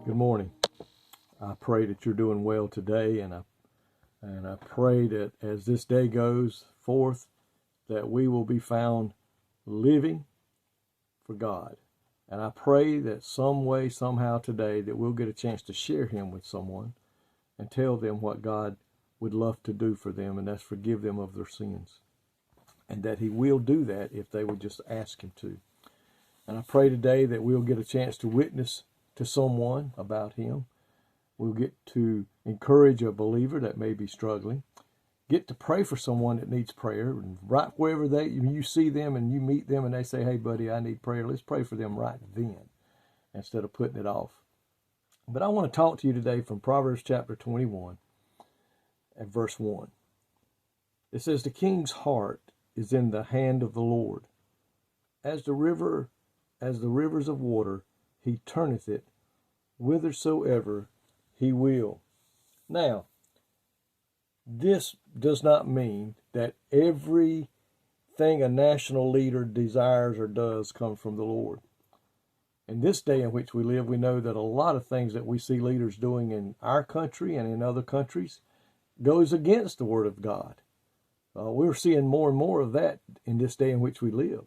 Good morning. I pray that you're doing well today, and I pray that as this day goes forth, that we will be found living for God. And I pray that some way, somehow today, that we'll get a chance to share Him with someone and tell them what God would love to do for them, and that's forgive them of their sins. And that He will do that if they would just ask Him to. And I pray today that we'll get a chance to witness to someone about Him. We'll get to encourage a believer that may be struggling. Get to pray for someone that needs prayer. And right wherever you see them and you meet them and they say, hey, buddy, I need prayer. Let's pray for them right then instead of putting it off. But I want to talk to you today from Proverbs chapter 21 and verse 1. It says, the king's heart is in the hand of the Lord. As the rivers of water, he turneth it whithersoever he will. Now, this does not mean that everything a national leader desires or does comes from the Lord. In this day in which we live, we know that a lot of things that we see leaders doing in our country and in other countries goes against the Word of God. We're seeing more and more of that in this day in which we live.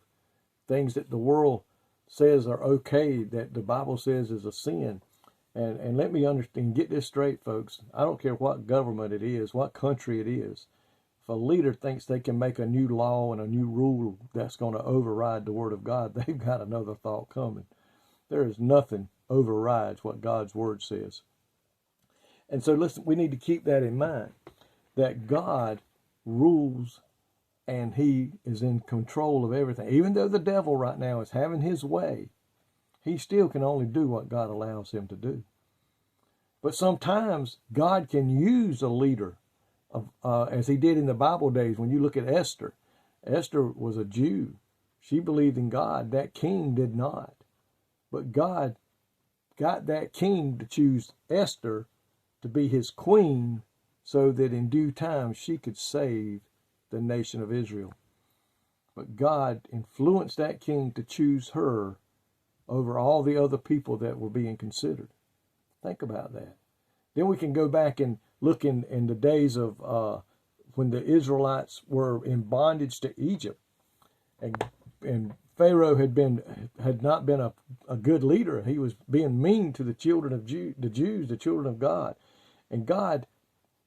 Things that the world says are okay, that the Bible says is a sin. And let me understand, get this straight, folks. I don't care what government it is, what country it is. If a leader thinks they can make a new law and a new rule that's going to override the Word of God, they've got another thought coming. There is nothing overrides what God's Word says. And so listen, we need to keep that in mind, that God rules and He is in control of everything. Even though the devil right now is having his way, he still can only do what God allows him to do. But sometimes God can use a leader, as He did in the Bible days. When you look at Esther, Esther was a Jew. She believed in God. That king did not. But God got that king to choose Esther to be his queen so that in due time she could save the nation of Israel. But God influenced that king to choose her over all the other people that were being considered. Think about that. Then we can go back and look in the days of when the Israelites were in bondage to Egypt, and Pharaoh had not been a good leader. He was being mean to the children of the Jews, the children of God, and God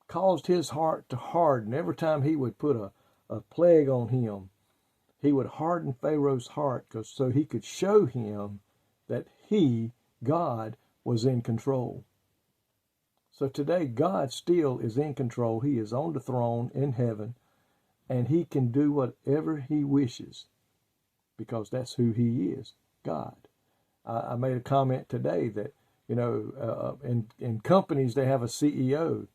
caused his heart to harden. Every time he would put a plague on him, he would harden Pharaoh's heart so he could show him that God, was in control. So today, God still is in control. He is on the throne in heaven, and He can do whatever He wishes because that's who He is, God. I made a comment today that, in companies, they have a CEO.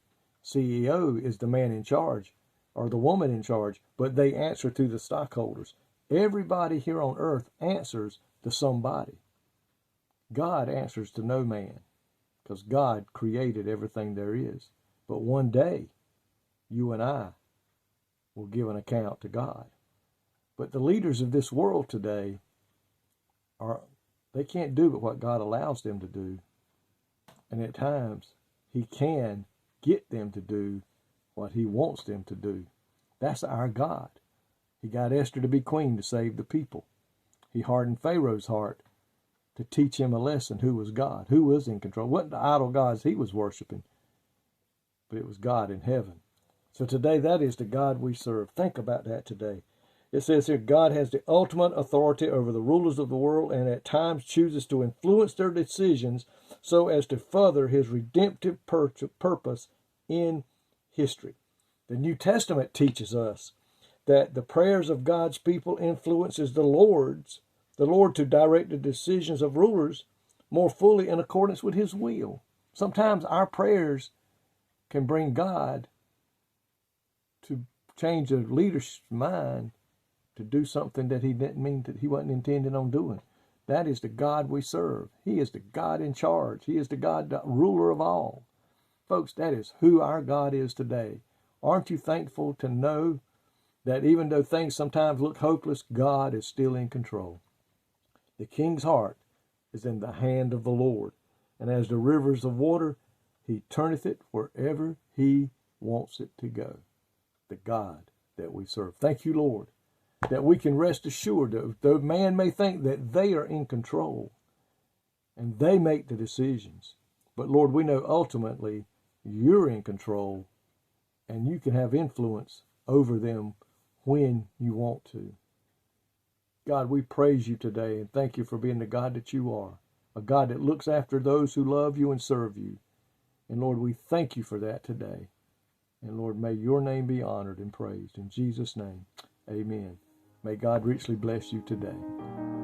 CEO is the man in charge or the woman in charge, but they answer to the stockholders. Everybody here on earth answers to somebody. God answers to no man because God created everything there is. But one day, you and I will give an account to God. But the leaders of this world today, they can't do but what God allows them to do. And at times, He can get them to do what He wants them to do. That's our God. He got Esther to be queen to save the people. He hardened Pharaoh's heart to teach him a lesson who was God, who was in control. It wasn't the idol gods he was worshiping, but it was God in heaven. So today, that is the God we serve. Think about that today. It says here, God has the ultimate authority over the rulers of the world and at times chooses to influence their decisions so as to further His redemptive purpose in history. The New Testament teaches us that the prayers of God's people influences the Lord to direct the decisions of rulers more fully in accordance with His will. Sometimes our prayers can bring God to change a leader's mind to do something that He didn't mean that He wasn't intending on doing. That is the God we serve. He is the God in charge. He is the God, the ruler of all. Folks, that is who our God is today. Aren't you thankful to know that even though things sometimes look hopeless, God is still in control? The king's heart is in the hand of the Lord. And as the rivers of water, he turneth it wherever he wants it to go. The God that we serve. Thank you, Lord, that we can rest assured that though man may think that they are in control and they make the decisions, but Lord, we know ultimately you're in control and you can have influence over them when you want to. God, we praise you today and thank you for being the God that you are, a God that looks after those who love you and serve you. And Lord, we thank you for that today. And Lord, may your name be honored and praised. In Jesus' name, amen. May God richly bless you today.